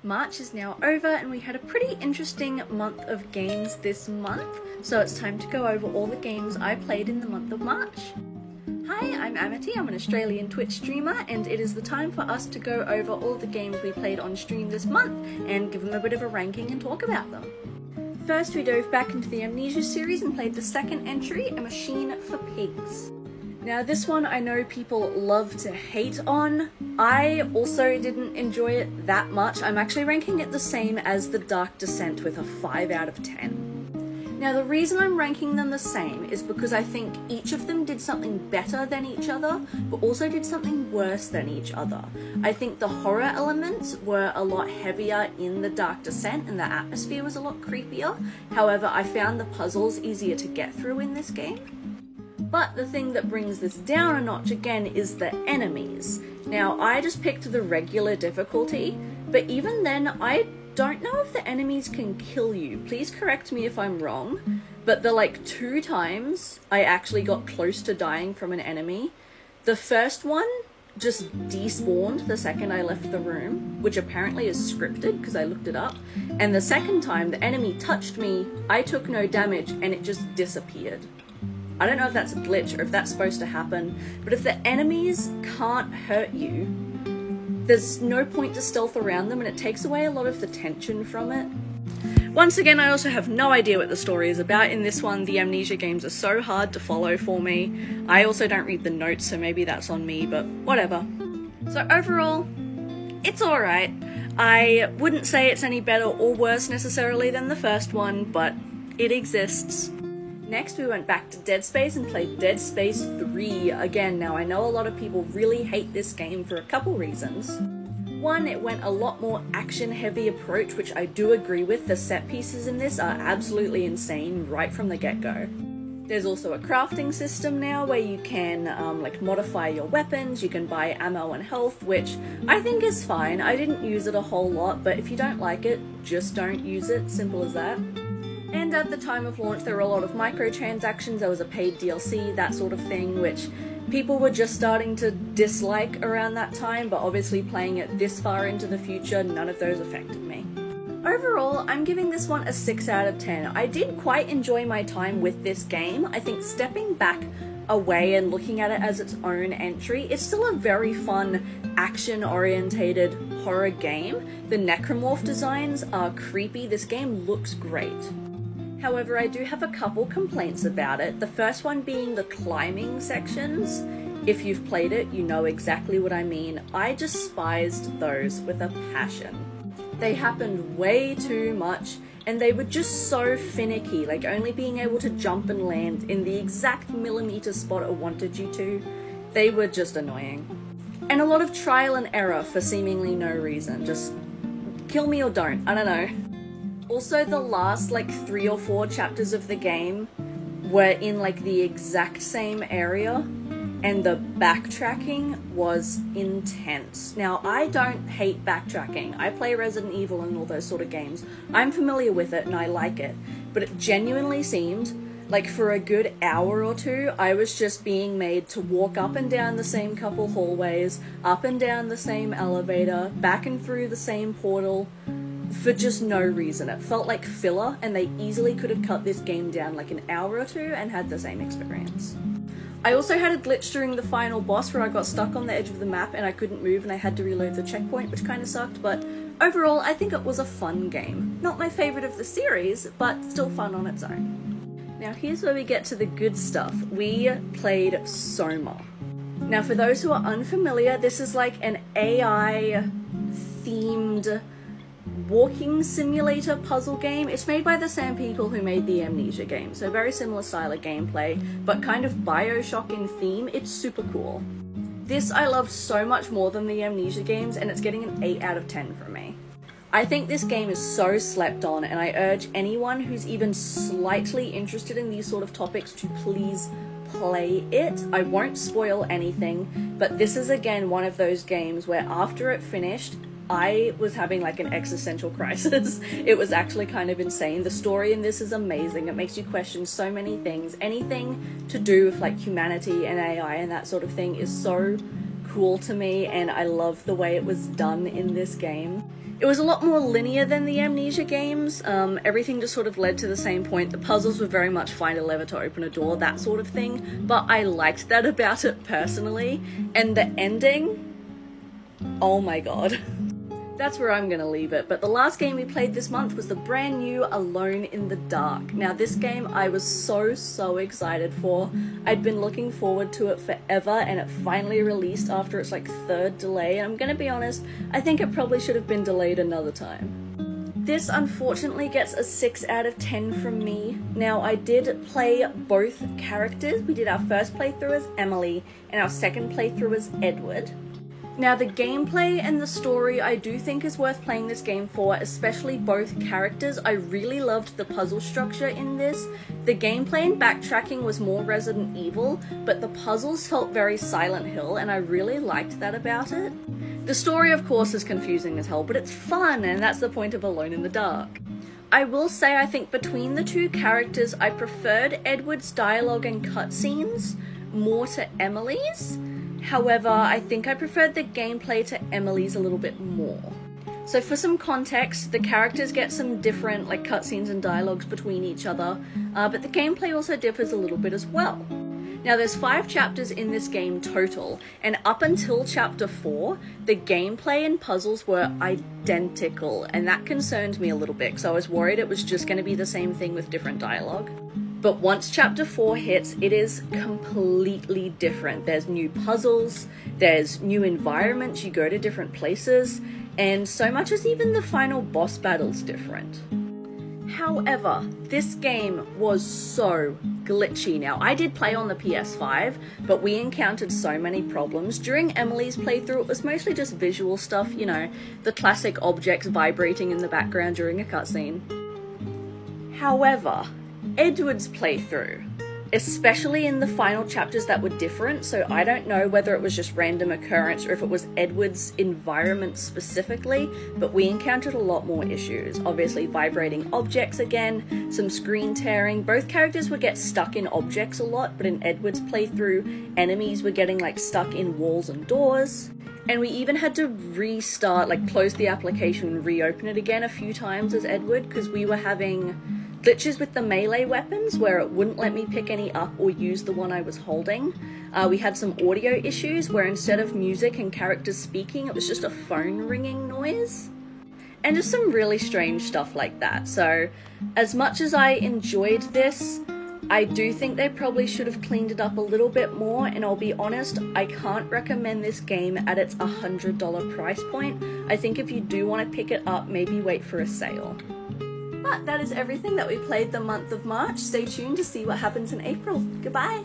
March is now over and we had a pretty interesting month of games this month, so it's time to go over all the games I played in the month of March. Hi, I'm Amity, I'm an Australian Twitch streamer, and it is the time for us to go over all the games we played on stream this month and give them a bit of a ranking and talk about them. First, we dove back into the Amnesia series and played the second entry, A Machine for Pigs. Now this one I know people love to hate on. I also didn't enjoy it that much. I'm actually ranking it the same as The Dark Descent with a 5 out of 10. Now the reason I'm ranking them the same is because I think each of them did something better than each other, but also did something worse than each other. I think the horror elements were a lot heavier in The Dark Descent and the atmosphere was a lot creepier. However, I found the puzzles easier to get through in this game. But the thing that brings this down a notch again is the enemies. Now, I just picked the regular difficulty, but even then, I don't know if the enemies can kill you. Please correct me if I'm wrong, but the 2 times I actually got close to dying from an enemy, the first one just despawned the second I left the room, which apparently is scripted because I looked it up, and the second time the enemy touched me, I took no damage and it just disappeared. I don't know if that's a glitch or if that's supposed to happen, but if the enemies can't hurt you, there's no point to stealth around them and it takes away a lot of the tension from it. Once again, I also have no idea what the story is about. In this one, the Amnesia games are so hard to follow for me. I also don't read the notes, so maybe that's on me, but whatever. So overall, it's alright. I wouldn't say it's any better or worse necessarily than the first one, but it exists. Next, we went back to Dead Space and played Dead Space 3 again. Now, I know a lot of people really hate this game for a couple reasons. One, it went a lot more action-heavy approach, which I do agree with. The set pieces in this are absolutely insane right from the get-go. There's also a crafting system now where you can modify your weapons, you can buy ammo and health, which I think is fine. I didn't use it a whole lot, but if you don't like it, just don't use it. Simple as that. And at the time of launch, there were a lot of microtransactions, there was a paid DLC, that sort of thing, which people were just starting to dislike around that time, but obviously playing it this far into the future, none of those affected me. Overall, I'm giving this one a 6 out of 10. I did quite enjoy my time with this game. I think stepping back away and looking at it as its own entry, it's still a very fun, action-orientated horror game. The necromorph designs are creepy, this game looks great. However, I do have a couple complaints about it. The first one being the climbing sections. If you've played it, you know exactly what I mean. I despised those with a passion. They happened way too much, and they were just so finicky, only being able to jump and land in the exact millimeter spot I wanted you to. They were just annoying. And a lot of trial and error for seemingly no reason. Just kill me or don't, I don't know. Also, the last 3 or 4 chapters of the game were in the exact same area, and the backtracking was intense. Now, I don't hate backtracking. I play Resident Evil and all those sort of games. I'm familiar with it and I like it, but it genuinely seemed like for a good hour or two, I was just being made to walk up and down the same couple hallways, up and down the same elevator, back and through the same portal, for just no reason. It felt like filler, and they easily could have cut this game down an hour or two and had the same experience. I also had a glitch during the final boss where I got stuck on the edge of the map and I couldn't move and I had to reload the checkpoint, which kind of sucked, but overall I think it was a fun game. Not my favourite of the series, but still fun on its own. Now here's where we get to the good stuff. We played Soma. Now for those who are unfamiliar, this is an AI themed walking simulator puzzle game. It's made by the same people who made the Amnesia game, so very similar style of gameplay, but kind of Bioshock in theme. It's super cool. This I loved so much more than the Amnesia games, and it's getting an 8 out of 10 from me. I think this game is so slept on, and I urge anyone who's even slightly interested in these sort of topics to please play it. I won't spoil anything, but this is again one of those games where after it finished, I was having an existential crisis. It was actually kind of insane. The story in this is amazing. It makes you question so many things. Anything to do with humanity and AI and that sort of thing is so cool to me, and I love the way it was done in this game. It was a lot more linear than the Amnesia games. Everything just sort of led to the same point. The puzzles were very much find a lever to open a door, that sort of thing. But I liked that about it personally. And the ending, oh my god. That's where I'm gonna leave it. But the last game we played this month was the brand new Alone in the Dark. Now this game I was so excited for. I'd been looking forward to it forever, and it finally released after its like 3rd delay, and I'm gonna be honest, I think it probably should have been delayed another time. This unfortunately gets a 6 out of 10 from me. Now I did play both characters. We did our first playthrough as Emily and our second playthrough as Edward. Now the gameplay and the story I do think is worth playing this game for, especially both characters. I really loved the puzzle structure in this. The gameplay and backtracking was more Resident Evil, but the puzzles felt very Silent Hill, and I really liked that about it. The story of course is confusing as hell, but it's fun, and that's the point of Alone in the Dark. I will say I think between the two characters I preferred Edward's dialogue and cutscenes more to Emily's. However, I think I preferred the gameplay to Emily's a little bit more. So for some context, the characters get some different like cutscenes and dialogues between each other, but the gameplay also differs a little bit as well. Now there's 5 chapters in this game total, and up until chapter 4, the gameplay and puzzles were identical, and that concerned me a little bit, so I was worried it was just going to be the same thing with different dialogue. But once chapter 4 hits, it is completely different. There's new puzzles, there's new environments, you go to different places, and so much as even the final boss battle's different. However, this game was so glitchy. Now, I did play on the PS5, but we encountered so many problems. During Emily's playthrough, it was mostly just visual stuff, you know, the classic objects vibrating in the background during a cutscene. However, Edward's playthrough, especially in the final chapters that were different, so I don't know whether it was just random occurrence or if it was Edward's environment specifically, but we encountered a lot more issues. Obviously vibrating objects again, some screen tearing. Both characters would get stuck in objects a lot, but in Edward's playthrough, enemies were getting like stuck in walls and doors. And we even had to restart, like close the application and reopen it again a few times as Edward, because we were having glitches with the melee weapons where it wouldn't let me pick any up or use the one I was holding. We had some audio issues where instead of music and characters speaking, it was just a phone ringing noise. And just some really strange stuff like that. So as much as I enjoyed this, I do think they probably should have cleaned it up a little bit more, and I'll be honest, I can't recommend this game at its $100 price point. I think if you do want to pick it up, maybe wait for a sale. But that is everything that we played the month of March. Stay tuned to see what happens in April. Goodbye!